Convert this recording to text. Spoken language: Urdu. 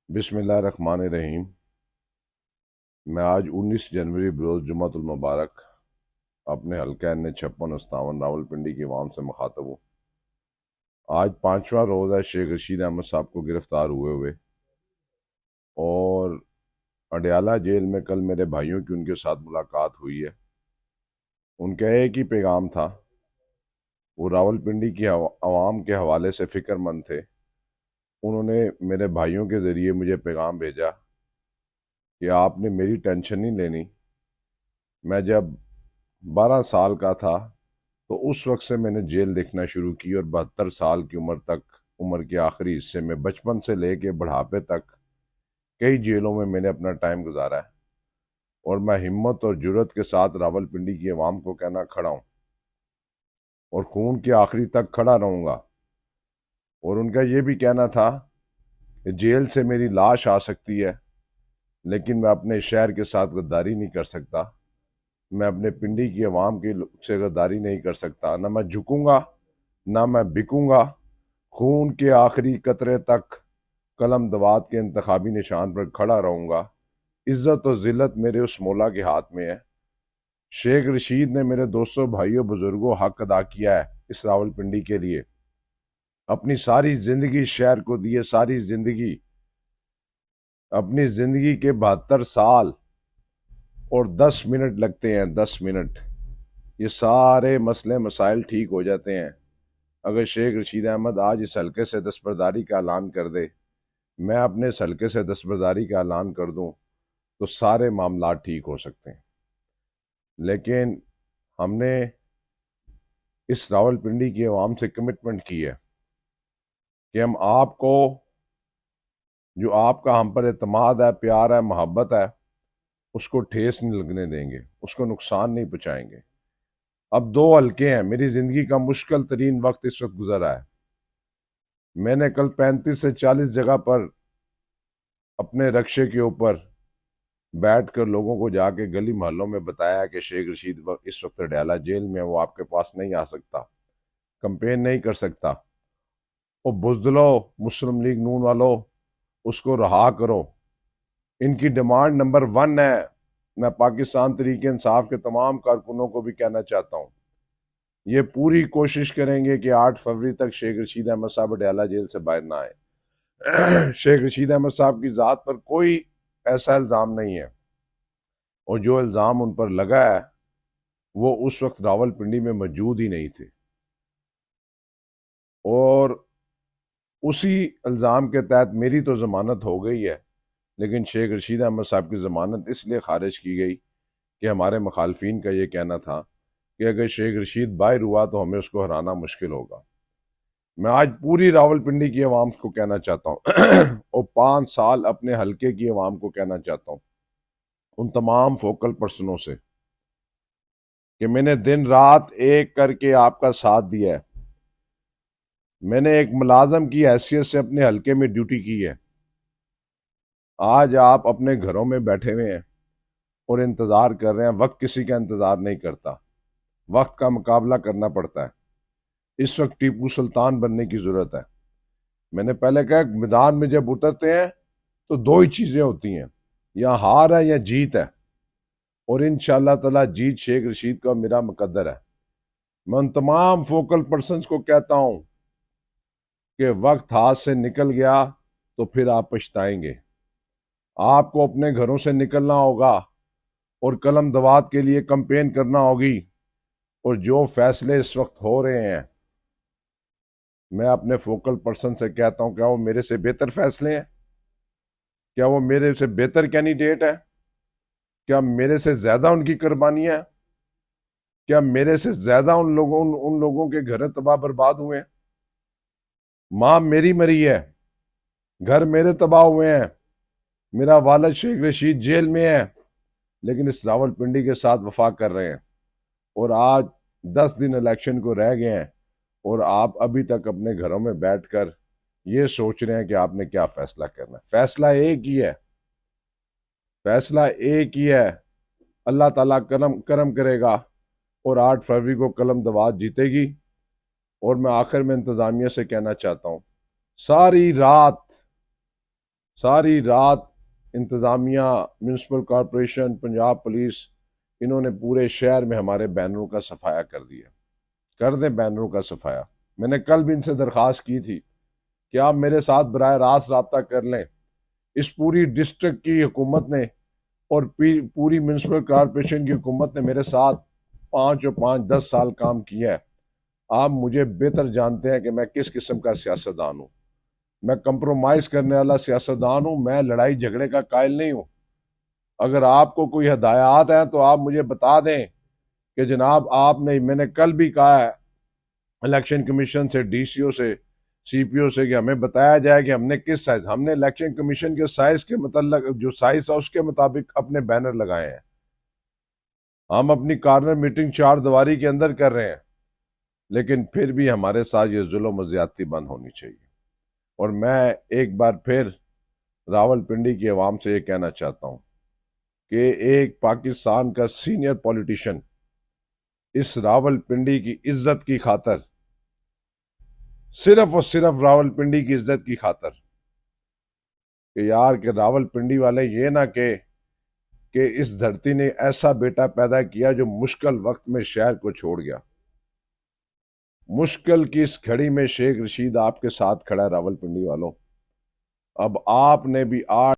بسم اللہ الرحمن الرحیم۔ میں آج 19 جنوری بروز جمعۃ المبارک اپنے حلقہ N56 راولپنڈی کی عوام سے مخاطب ہوں۔ آج 5واں روز ہے شیخ رشید احمد صاحب کو گرفتار ہوئے اور اڈیالہ جیل میں کل میرے بھائیوں کی ان کے ساتھ ملاقات ہوئی ہے۔ ان کا ایک ہی پیغام تھا، وہ راولپنڈی کی عوام کے حوالے سے فکر مند تھے۔ انہوں نے میرے بھائیوں کے ذریعے مجھے پیغام بھیجا کہ آپ نے میری ٹینشن نہیں لینی۔ میں جب 12 سال کا تھا تو اس وقت سے میں نے جیل دیکھنا شروع کی اور 72 سال کی عمر کے آخری حصے میں بچپن سے لے کے بڑھاپے تک کئی جیلوں میں نے اپنا ٹائم گزارا ہے، اور میں ہمت اور جرت کے ساتھ راولپنڈی کی عوام کو کہنا کھڑا ہوں اور خون کے آخری تک کھڑا رہوں گا۔ اور ان کا یہ بھی کہنا تھا کہ جیل سے میری لاش آ سکتی ہے لیکن میں اپنے شہر کے ساتھ غداری نہیں کر سکتا، میں اپنے پنڈی کی عوام کی سے غداری نہیں کر سکتا، نہ میں جھکوں گا نہ میں بکوں گا۔ خون کے آخری قطرے تک قلم دوات کے انتخابی نشان پر کھڑا رہوں گا۔ عزت و ذلت میرے اس مولا کے ہاتھ میں ہے۔ شیخ رشید نے میرے دوستوں، بھائیوں، بزرگوں حق ادا کیا ہے اس راولپنڈی کے لیے۔ اپنی ساری زندگی شہر کو دیے، ساری زندگی، اپنی زندگی کے 72 سال اور 10 منٹ لگتے ہیں، 10 منٹ، یہ سارے مسئلے مسائل ٹھیک ہو جاتے ہیں اگر شیخ رشید احمد آج اس حلقے سے دستبرداری کا اعلان کر دے، میں اپنے اس حلقے سے دستبرداری کا اعلان کر دوں تو سارے معاملات ٹھیک ہو سکتے ہیں۔ لیکن ہم نے اس راولپنڈی کی عوام سے کمٹمنٹ کی ہے کہ ہم آپ کو، جو آپ کا ہم پر اعتماد ہے، پیار ہے، محبت ہے، اس کو ٹھیس نہیں لگنے دیں گے، اس کو نقصان نہیں پہنچائیں گے۔ اب 2 حلقے ہیں، میری زندگی کا مشکل ترین وقت اس وقت گزر رہا ہے۔ میں نے کل 35 سے 40 جگہ پر اپنے رکشے کے اوپر بیٹھ کر لوگوں کو جا کے گلی محلوں میں بتایا کہ شیخ رشید اس وقت اڈیالہ جیل میں، وہ آپ کے پاس نہیں آ سکتا، کمپین نہیں کر سکتا۔ وہ بزدلو، مسلم لیگ نون والو، اس کو رہا کرو۔ ان کی ڈیمانڈ نمبر 1 ہے۔ میں پاکستان تحریک انصاف کے تمام کارکنوں کو بھی کہنا چاہتا ہوں، یہ پوری کوشش کریں گے کہ 8 فروری تک شیخ رشید احمد صاحب اڈیالہ جیل سے باہر نہ آئے۔ شیخ رشید احمد صاحب کی ذات پر کوئی ایسا الزام نہیں ہے، اور جو الزام ان پر لگا ہے وہ اس وقت راولپنڈی میں موجود ہی نہیں تھے، اور اسی الزام کے تحت میری تو ضمانت ہو گئی ہے، لیکن شیخ رشید احمد صاحب کی ضمانت اس لیے خارج کی گئی کہ ہمارے مخالفین کا یہ کہنا تھا کہ اگر شیخ رشید باہر ہوا تو ہمیں اس کو ہرانا مشکل ہوگا۔ میں آج پوری راولپنڈی کی عوام کو کہنا چاہتا ہوں اور 5 سال اپنے حلقے کی عوام کو کہنا چاہتا ہوں، ان تمام فوکل پرسنوں سے، کہ میں نے دن رات ایک کر کے آپ کا ساتھ دیا ہے۔ میں نے ایک ملازم کی حیثیت سے اپنے حلقے میں ڈیوٹی کی ہے۔ آج آپ اپنے گھروں میں بیٹھے ہوئے ہیں اور انتظار کر رہے ہیں۔ وقت کسی کا انتظار نہیں کرتا، وقت کا مقابلہ کرنا پڑتا ہے۔ اس وقت ٹیپو سلطان بننے کی ضرورت ہے۔ میں نے پہلے کہا، میدان میں جب اترتے ہیں تو 2 ہی چیزیں ہوتی ہیں، یا ہار ہے یا جیت ہے، اور انشاءاللہ تعالی جیت شیخ رشید کا میرا مقدر ہے۔ میں ان تمام فوکل پرسنز کو کہتا ہوں کہ وقت ہاتھ سے نکل گیا تو پھر آپ پچھتائیں گے۔ آپ کو اپنے گھروں سے نکلنا ہوگا اور قلم دوات کے لیے کمپین کرنا ہوگی، اور جو فیصلے اس وقت ہو رہے ہیں، میں اپنے فوکل پرسن سے کہتا ہوں، کیا وہ میرے سے بہتر فیصلے ہیں؟ کیا وہ میرے سے بہتر کینڈیڈیٹ ہے؟ کیا میرے سے زیادہ ان کی قربانیاں ہیں؟ کیا میرے سے زیادہ ان لوگوں کے گھر تباہ برباد ہوئے ہیں؟ ماں میری مری ہے، گھر میرے تباہ ہوئے ہیں، میرا والد شیخ رشید جیل میں ہے، لیکن اس راولپنڈی کے ساتھ وفا کر رہے ہیں۔ اور آج 10 دن الیکشن کو رہ گئے ہیں اور آپ ابھی تک اپنے گھروں میں بیٹھ کر یہ سوچ رہے ہیں کہ آپ نے کیا فیصلہ کرنا ہے۔ فیصلہ ایک ہی ہے، فیصلہ ایک ہی ہے۔ اللہ تعالیٰ کرم کرے گا اور 8 فروری کو قلم دوات جیتے گی۔ اور میں آخر میں انتظامیہ سے کہنا چاہتا ہوں، ساری رات ساری رات انتظامیہ، میونسپل کارپوریشن، پنجاب پولیس، انہوں نے پورے شہر میں ہمارے بینروں کا صفایا کر دیا۔ کر دیں بینروں کا صفایا۔ میں نے کل بھی ان سے درخواست کی تھی کہ آپ میرے ساتھ براہ راست رابطہ کر لیں۔ اس پوری ڈسٹرکٹ کی حکومت نے اور پوری میونسپل کارپوریشن کی حکومت نے میرے ساتھ 5 اور 5 10 سال کام کیا ہے۔ آپ مجھے بہتر جانتے ہیں کہ میں کس قسم کا سیاستدان ہوں۔ میں کمپرومائز کرنے والا سیاستدان ہوں، میں لڑائی جھگڑے کا قائل نہیں ہوں۔ اگر آپ کو کوئی ہدایات ہیں تو آپ مجھے بتا دیں کہ جناب آپ نے، میں نے کل بھی کہا ہے الیکشن کمیشن سے، ڈی سی او سے، سی پی او سے، کہ ہمیں بتایا جائے کہ ہم نے کس سائز، ہم نے الیکشن کمیشن کے سائز کے متعلق جو سائز تھا اس کے مطابق اپنے بینر لگائے ہیں۔ ہم اپنی کارنر میٹنگ 4 دیواری کے اندر کر رہے ہیں، لیکن پھر بھی ہمارے ساتھ یہ ظلم و زیادتی بند ہونی چاہیے۔ اور میں ایک بار پھر راول پنڈی کی عوام سے یہ کہنا چاہتا ہوں کہ ایک پاکستان کا سینئر پولیٹیشین اس راول پنڈی کی عزت کی خاطر، صرف اور صرف راول پنڈی کی عزت کی خاطر، کہ یار کہ راول پنڈی والے یہ نہ کہ اس دھرتی نے ایسا بیٹا پیدا کیا جو مشکل وقت میں شہر کو چھوڑ گیا۔ مشکل کی اس گھڑی میں شیخ رشید آپ کے ساتھ کھڑا ہے راول پنڈی والوں۔ اب آپ نے بھی